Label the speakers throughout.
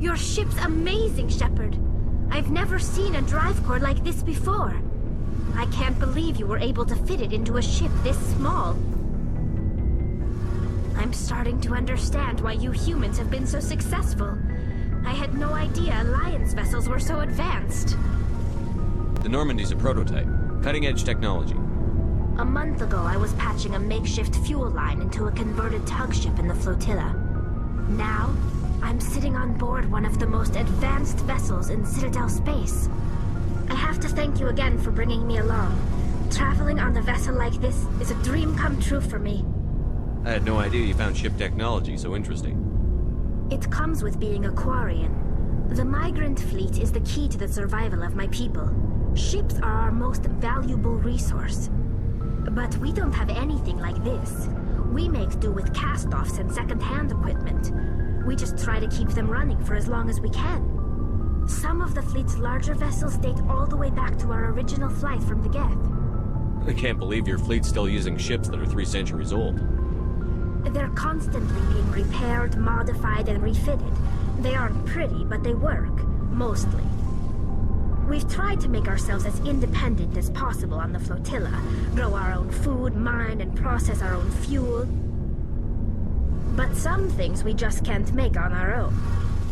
Speaker 1: Your ship's amazing, Shepard. I've never seen a drive core like this before. I can't believe you were able to fit it into a ship this small. I'm starting to understand why you humans have been so successful. I had no idea Alliance vessels were so advanced.
Speaker 2: The Normandy's a prototype. Cutting-edge technology.
Speaker 1: A month ago, I was patching a makeshift fuel line into a converted tug ship in the flotilla. Now, I'm sitting on board one of the most advanced vessels in Citadel space. I have to thank you again for bringing me along. Traveling on a vessel like this is a dream come true for me.
Speaker 2: I had no idea you found ship technology so interesting.
Speaker 1: It comes with being a Quarian. The migrant fleet is the key to the survival of my people. Ships are our most valuable resource. But we don't have anything like this. We make do with cast-offs and second-hand equipment. We just try to keep them running for as long as we can. Some of the fleet's larger vessels date all the way back to our original flight from the Geth.
Speaker 2: I can't believe your fleet's still using ships that are 3 centuries old.
Speaker 1: They're constantly being repaired, modified, and refitted. They aren't pretty, but they work. Mostly. We've tried to make ourselves as independent as possible on the flotilla. Grow our own food, mine, and process our own fuel. But some things we just can't make on our own.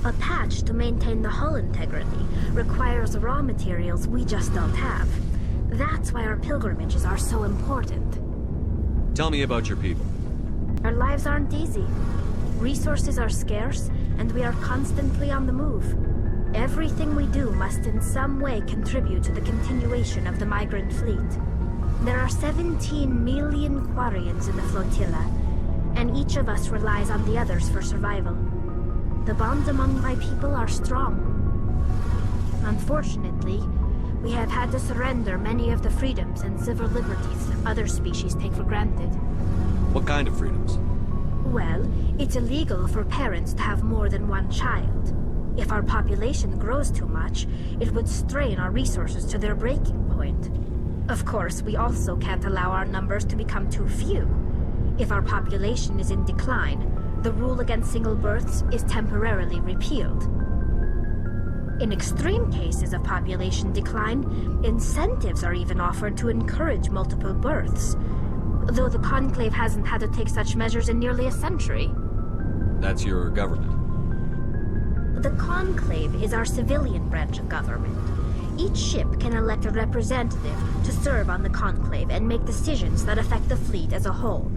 Speaker 1: A patch to maintain the hull integrity requires raw materials we just don't have. That's why our pilgrimages are so important.
Speaker 2: Tell me about your people.
Speaker 1: Our lives aren't easy. Resources are scarce, and we are constantly on the move. Everything we do must in some way contribute to the continuation of the migrant fleet. There are 17 million Quarians in the flotilla, and each of us relies on the others for survival. The bonds among my people are strong. Unfortunately, we have had to surrender many of the freedoms and civil liberties other species take for granted.
Speaker 2: What kind of freedoms?
Speaker 1: Well, it's illegal for parents to have more than one child. If our population grows too much, it would strain our resources to their breaking point. Of course, we also can't allow our numbers to become too few. If our population is in decline, the rule against single births is temporarily repealed. In extreme cases of population decline, incentives are even offered to encourage multiple births, though the Conclave hasn't had to take such measures in nearly a century.
Speaker 2: That's your government.
Speaker 1: The Conclave is our civilian branch of government. Each ship can elect a representative to serve on the Conclave and make decisions that affect the fleet as a whole.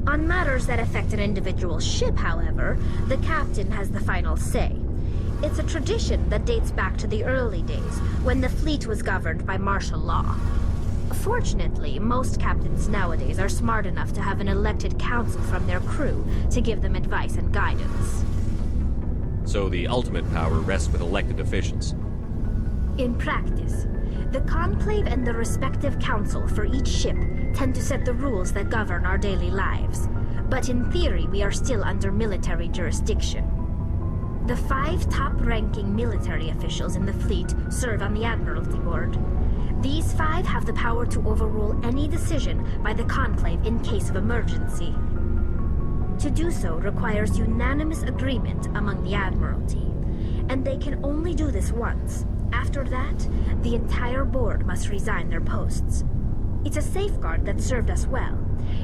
Speaker 1: On matters that affect an individual ship, however, the captain has the final say. It's a tradition that dates back to the early days, when the fleet was governed by martial law. Fortunately, most captains nowadays are smart enough to have an elected council from their crew to give them advice and guidance.
Speaker 2: So the ultimate power rests with elected officials.
Speaker 1: In practice, the Conclave and the respective council for each ship tend to set the rules that govern our daily lives. But in theory, we are still under military jurisdiction. The 5 top-ranking military officials in the fleet serve on the Admiralty Board. These 5 have the power to overrule any decision by the Conclave in case of emergency. To do so requires unanimous agreement among the Admiralty, and they can only do this once. After that, the entire board must resign their posts. It's a safeguard that served us well.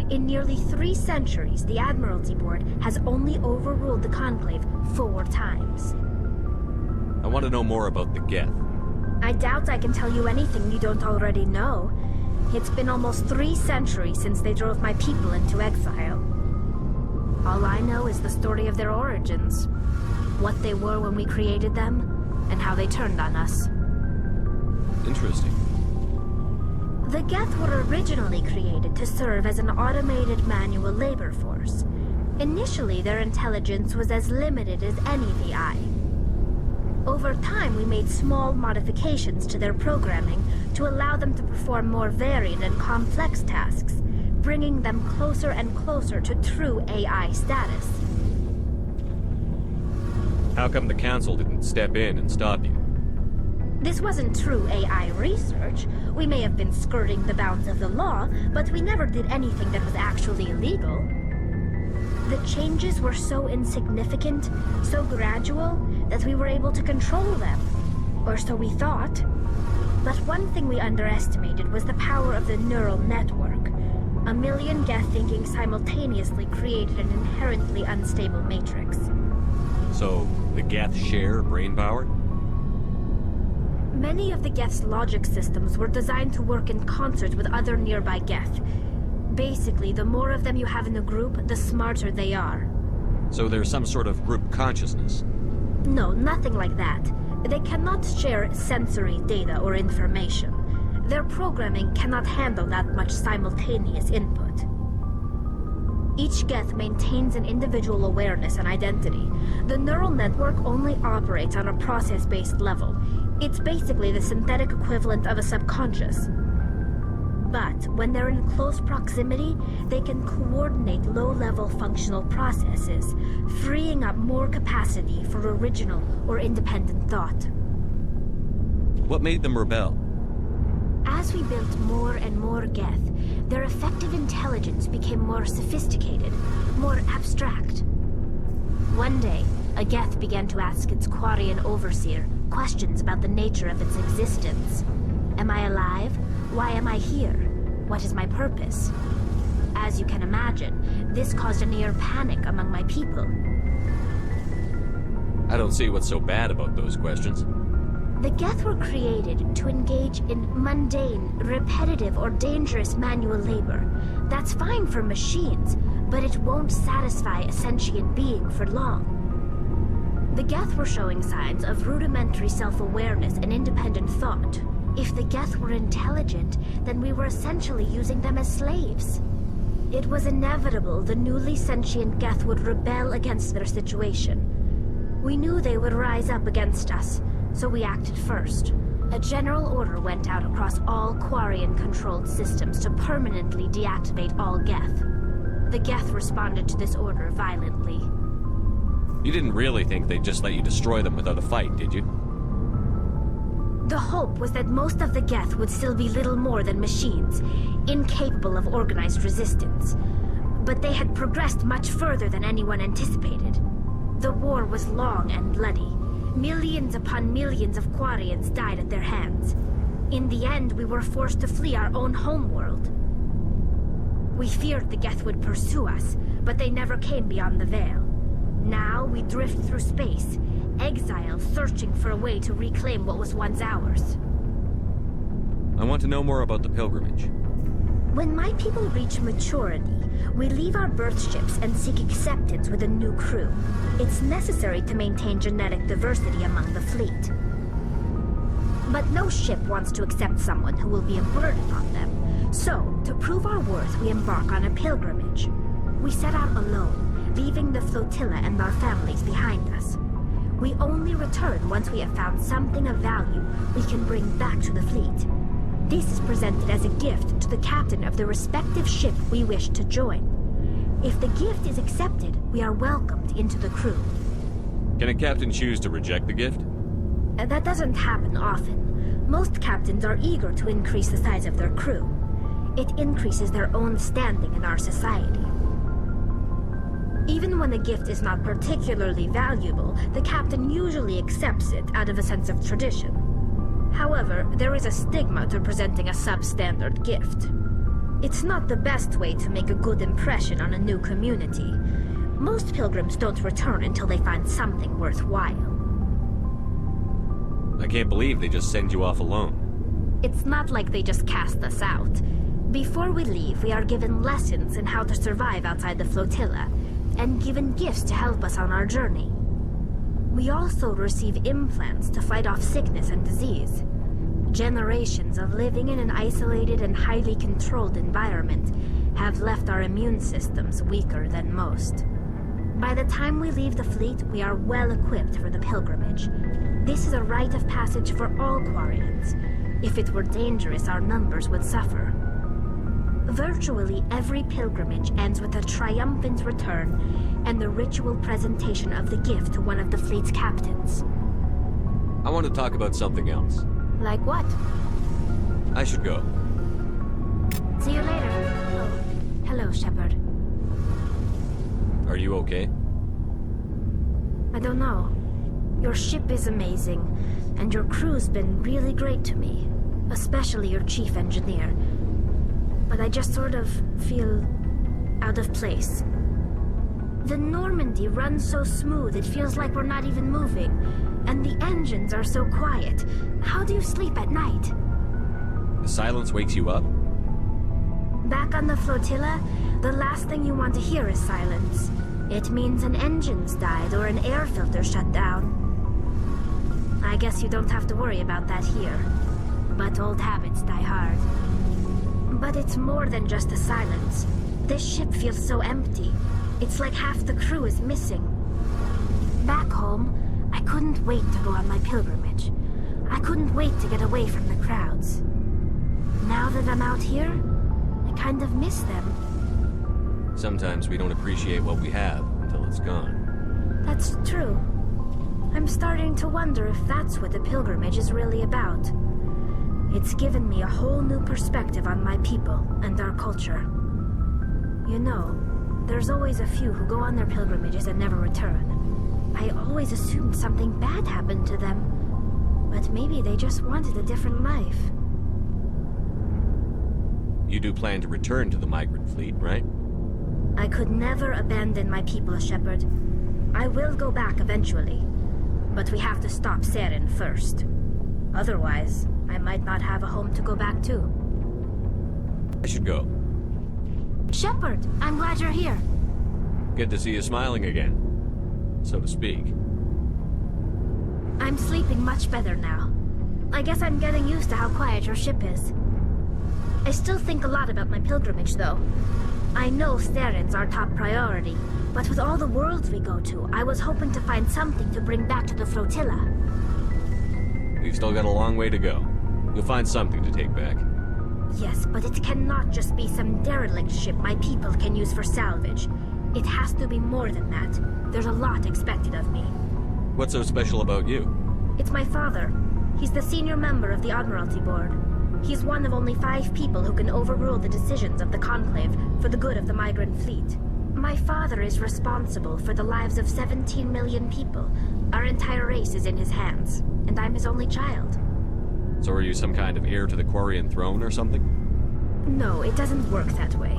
Speaker 1: In nearly 3 centuries, the Admiralty Board has only overruled the Conclave 4 times.
Speaker 2: I want to know more about the Geth.
Speaker 1: I doubt I can tell you anything you don't already know. It's been almost 3 centuries since they drove my people into exile. All I know is the story of their origins, what they were when we created them, and how they turned on us.
Speaker 2: Interesting.
Speaker 1: The Geth were originally created to serve as an automated manual labor force. Initially, their intelligence was as limited as any AI. Over time, we made small modifications to their programming to allow them to perform more varied and complex tasks, bringing them closer and closer to true AI status.
Speaker 2: How come the Council didn't step in and stop you?
Speaker 1: This wasn't true AI research. We may have been skirting the bounds of the law, but we never did anything that was actually illegal. The changes were so insignificant, so gradual, that we were able to control them. Or so we thought. But one thing we underestimated was the power of the neural network. A million Geth thinking simultaneously created an inherently unstable matrix.
Speaker 2: So, the Geth share brain power?
Speaker 1: Many of the Geth's logic systems were designed to work in concert with other nearby Geth. Basically, the more of them you have in a group, the smarter they are.
Speaker 2: So there's some sort of group consciousness?
Speaker 1: No, nothing like that. They cannot share sensory data or information. Their programming cannot handle that much simultaneous input. Each Geth maintains an individual awareness and identity. The neural network only operates on a process-based level. It's basically the synthetic equivalent of a subconscious. But when they're in close proximity, they can coordinate low-level functional processes, freeing up more capacity for original or independent thought.
Speaker 2: What made them rebel?
Speaker 1: As we built more and more Geth, their effective intelligence became more sophisticated, more abstract. One day, a Geth began to ask its Quarian overseer questions about the nature of its existence. Am I alive? Why am I here? What is my purpose? As you can imagine, this caused a near panic among my people.
Speaker 2: I don't see what's so bad about those questions.
Speaker 1: The Geth were created to engage in mundane, repetitive, or dangerous manual labor. That's fine for machines, but it won't satisfy a sentient being for long. The Geth were showing signs of rudimentary self-awareness and independent thought. If the Geth were intelligent, then we were essentially using them as slaves. It was inevitable the newly sentient Geth would rebel against their situation. We knew they would rise up against us, so we acted first. A general order went out across all Quarian-controlled systems to permanently deactivate all Geth. The Geth responded to this order violently.
Speaker 2: You didn't really think they'd just let you destroy them without a fight, did you?
Speaker 1: The hope was that most of the Geth would still be little more than machines, incapable of organized resistance. But they had progressed much further than anyone anticipated. The war was long and bloody. Millions upon millions of Quarians died at their hands. In the end, we were forced to flee our own homeworld. We feared the Geth would pursue us, but they never came beyond the Veil. Now we drift through space, exile searching for a way to reclaim what was once ours.
Speaker 2: I want to know more about the pilgrimage.
Speaker 1: When my people reach maturity, we leave our birth ships and seek acceptance with a new crew. It's necessary to maintain genetic diversity among the fleet. But no ship wants to accept someone who will be a burden on them. So, to prove our worth, we embark on a pilgrimage. We set out alone, leaving the flotilla and our families behind us. We only return once we have found something of value we can bring back to the fleet. This is presented as a gift to the captain of the respective ship we wish to join. If the gift is accepted, we are welcomed into the crew.
Speaker 2: Can a captain choose to reject the gift?
Speaker 1: That doesn't happen often. Most captains are eager to increase the size of their crew. It increases their own standing in our society. Even when a gift is not particularly valuable, the captain usually accepts it out of a sense of tradition. However, there is a stigma to presenting a substandard gift. It's not the best way to make a good impression on a new community. Most pilgrims don't return until they find something worthwhile.
Speaker 2: I can't believe they just send you off alone.
Speaker 1: It's not like they just cast us out. Before we leave, we are given lessons in how to survive outside the flotilla, and given gifts to help us on our journey. We also receive implants to fight off sickness and disease. Generations of living in an isolated and highly controlled environment have left our immune systems weaker than most. By the time we leave the fleet, we are well equipped for the pilgrimage. This is a rite of passage for all Quarians. If it were dangerous, our numbers would suffer. Virtually every pilgrimage ends with a triumphant return and the ritual presentation of the gift to one of the fleet's captains.
Speaker 2: I want to talk about something else.
Speaker 1: Like what?
Speaker 2: I should go.
Speaker 1: See you later. Oh, hello, Shepard.
Speaker 2: Are you okay?
Speaker 1: I don't know. Your ship is amazing, and your crew's been really great to me, especially your chief engineer. But I just sort of feel out of place. The Normandy runs so smooth it feels like we're not even moving, and the engines are so quiet. How do you sleep at night?
Speaker 2: The silence wakes you up?
Speaker 1: Back on the flotilla, the last thing you want to hear is silence. It means an engine's died or an air filter shut down. I guess you don't have to worry about that here. But old habits die hard. But it's more than just the silence. This ship feels so empty. It's like half the crew is missing. Back home, I couldn't wait to go on my pilgrimage. I couldn't wait to get away from the crowds. Now that I'm out here, I kind of miss them.
Speaker 2: Sometimes we don't appreciate what we have until it's gone.
Speaker 1: That's true. I'm starting to wonder if that's what the pilgrimage is really about. It's given me a whole new perspective on my people and our culture. You know, there's always a few who go on their pilgrimages and never return. I always assumed something bad happened to them, but maybe they just wanted a different life.
Speaker 2: You do plan to return to the migrant fleet, right?
Speaker 1: I could never abandon my people, Shepard. I will go back eventually, but we have to stop Saren first. Otherwise, I might not have a home to go back to.
Speaker 2: I should go.
Speaker 1: Shepard, I'm glad you're here.
Speaker 2: Good to see you smiling again, so to speak.
Speaker 1: I'm sleeping much better now. I guess I'm getting used to how quiet your ship is. I still think a lot about my pilgrimage, though. I know Saren's our top priority, but with all the worlds we go to, I was hoping to find something to bring back to the flotilla.
Speaker 2: We've still got a long way to go. You'll find something to take back.
Speaker 1: Yes, but it cannot just be some derelict ship my people can use for salvage. It has to be more than that. There's a lot expected of me.
Speaker 2: What's so special about you?
Speaker 1: It's my father. He's the senior member of the Admiralty Board. He's one of only 5 people who can overrule the decisions of the Conclave for the good of the migrant fleet. My father is responsible for the lives of 17 million people. Our entire race is in his hands, and I'm his only child.
Speaker 2: So are you some kind of heir to the Quarian throne or something?
Speaker 1: No, it doesn't work that way.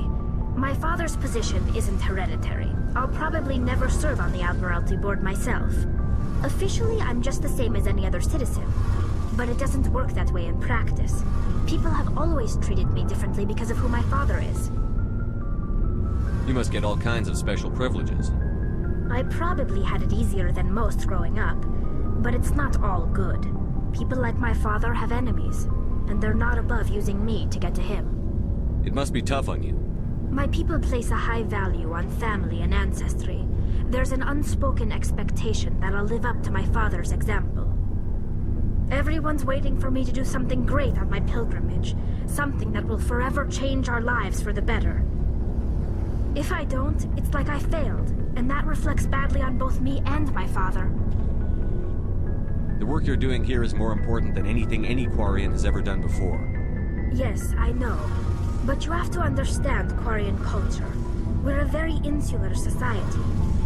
Speaker 1: My father's position isn't hereditary. I'll probably never serve on the Admiralty Board myself. Officially, I'm just the same as any other citizen. But it doesn't work that way in practice. People have always treated me differently because of who my father is.
Speaker 2: You must get all kinds of special privileges.
Speaker 1: I probably had it easier than most growing up, but it's not all good. People like my father have enemies, and they're not above using me to get to him.
Speaker 2: It must be tough on you.
Speaker 1: My people place a high value on family and ancestry. There's an unspoken expectation that I'll live up to my father's example. Everyone's waiting for me to do something great on my pilgrimage, something that will forever change our lives for the better. If I don't, it's like I failed, and that reflects badly on both me and my father.
Speaker 2: The work you're doing here is more important than anything any Quarian has ever done before.
Speaker 1: Yes, I know. But you have to understand Quarian culture. We're a very insular society.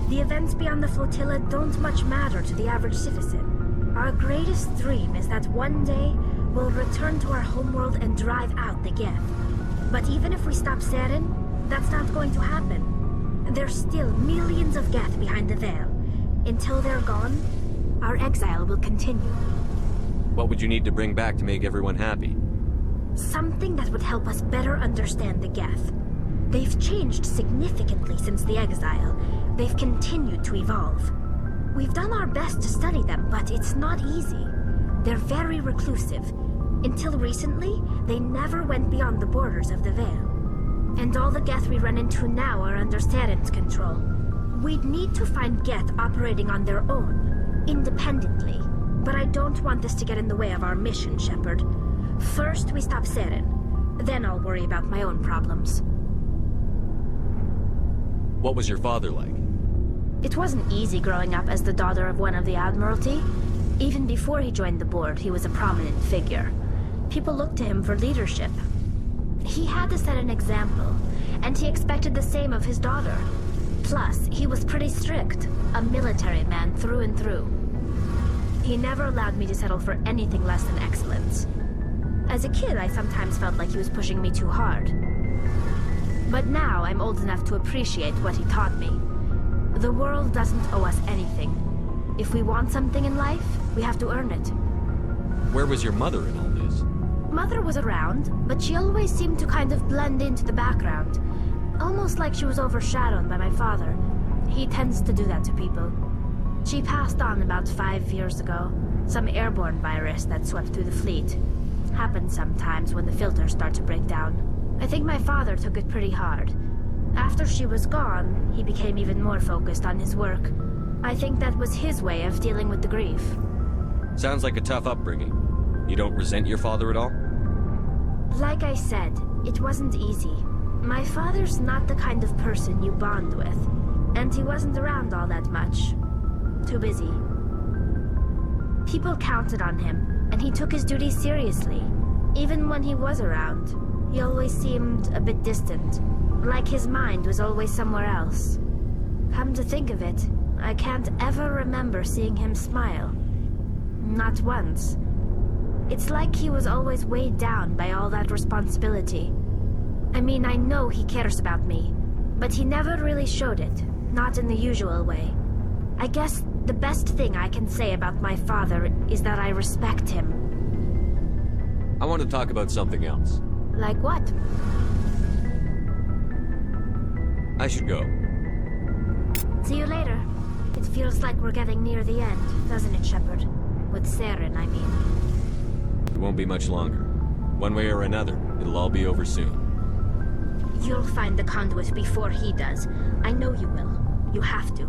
Speaker 1: The events beyond the flotilla don't much matter to the average citizen. Our greatest dream is that one day we'll return to our homeworld and drive out the Geth. But even if we stop Saren, that's not going to happen. There's still millions of Geth behind the veil. Until they're gone, our exile will continue.
Speaker 2: What would you need to bring back to make everyone happy?
Speaker 1: Something that would help us better understand the Geth. They've changed significantly since the exile. They've continued to evolve. We've done our best to study them, but it's not easy. They're very reclusive. Until recently, they never went beyond the borders of the Veil. And all the Geth we run into now are under Saren's control. We'd need to find Geth operating on their own, independently. But I don't want this to get in the way of our mission, Shepard. First, we stop Saren. Then I'll worry about my own problems.
Speaker 2: What was your father like?
Speaker 1: It wasn't easy growing up as the daughter of one of the Admiralty. Even before he joined the board, he was a prominent figure. People looked to him for leadership. He had to set an example, and he expected the same of his daughter. Plus, he was pretty strict, a military man through and through. He never allowed me to settle for anything less than excellence. As a kid, I sometimes felt like he was pushing me too hard. But now I'm old enough to appreciate what he taught me. The world doesn't owe us anything. If we want something in life, we have to earn it.
Speaker 2: Where was your mother in all this?
Speaker 1: Mother was around, but she always seemed to kind of blend into the background. Almost like she was overshadowed by my father. He tends to do that to people. She passed on about 5 years ago. Some airborne virus that swept through the fleet. Happens sometimes when the filters start to break down. I think my father took it pretty hard. After she was gone, he became even more focused on his work. I think that was his way of dealing with the grief.
Speaker 2: Sounds like a tough upbringing. You don't resent your father at all?
Speaker 1: Like I said, it wasn't easy. My father's not the kind of person you bond with, and he wasn't around all that much. Too busy. People counted on him, and he took his duties seriously. Even when he was around, he always seemed a bit distant, like his mind was always somewhere else. Come to think of it, I can't ever remember seeing him smile. Not once. It's like he was always weighed down by all that responsibility. I mean, I know he cares about me, but he never really showed it, not in the usual way. I guess the best thing I can say about my father is that I respect him.
Speaker 2: I want to talk about something else.
Speaker 1: Like what?
Speaker 2: I should go.
Speaker 1: See you later. It feels like we're getting near the end, doesn't it, Shepard? With Saren, I mean.
Speaker 2: It won't be much longer. One way or another, it'll all be over soon.
Speaker 1: You'll find the conduit before he does. I know you will. You have to.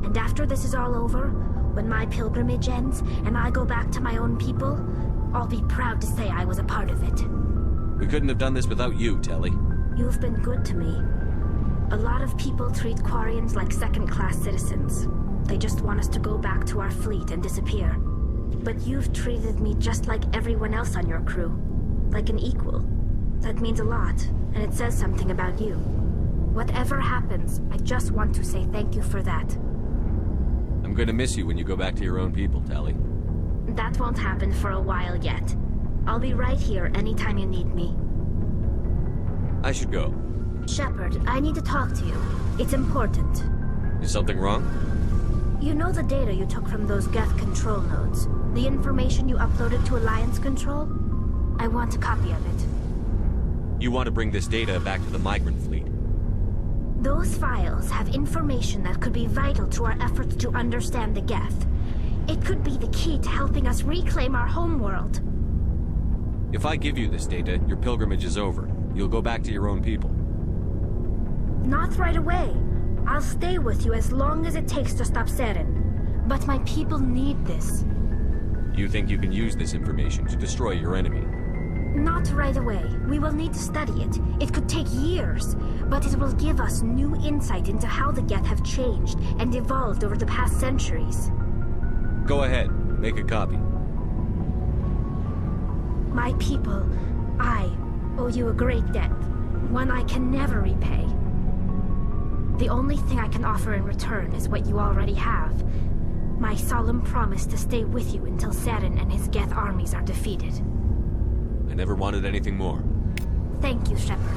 Speaker 1: And after this is all over, when my pilgrimage ends and I go back to my own people, I'll be proud to say I was a part of it.
Speaker 2: We couldn't have done this without you, Tali.
Speaker 1: You've been good to me. A lot of people treat Quarians like second-class citizens. They just want us to go back to our fleet and disappear. But you've treated me just like everyone else on your crew. Like an equal. That means a lot, and it says something about you. Whatever happens, I just want to say thank you for that.
Speaker 2: I'm going to miss you when you go back to your own people, Tali.
Speaker 1: That won't happen for a while yet. I'll be right here anytime you need me.
Speaker 2: I should go.
Speaker 1: Shepard, I need to talk to you. It's important.
Speaker 2: Is something wrong?
Speaker 1: You know the data you took from those Geth control nodes? The information you uploaded to Alliance Control? I want a copy of it.
Speaker 2: You want to bring this data back to the migrant fleet?
Speaker 1: Those files have information that could be vital to our efforts to understand the Geth. It could be the key to helping us reclaim our homeworld.
Speaker 2: If I give you this data, your pilgrimage is over. You'll go back to your own people.
Speaker 1: Not right away. I'll stay with you as long as it takes to stop Saren. But my people need this.
Speaker 2: You think you can use this information to destroy your enemy?
Speaker 1: Not right away. We will need to study it. It could take years, but it will give us new insight into how the Geth have changed and evolved over the past centuries.
Speaker 2: Go ahead. Make a copy.
Speaker 1: My people, I owe you a great debt. One I can never repay. The only thing I can offer in return is what you already have. My solemn promise to stay with you until Saren and his Geth armies are defeated.
Speaker 2: I never wanted anything more.
Speaker 1: Thank you, Shepard.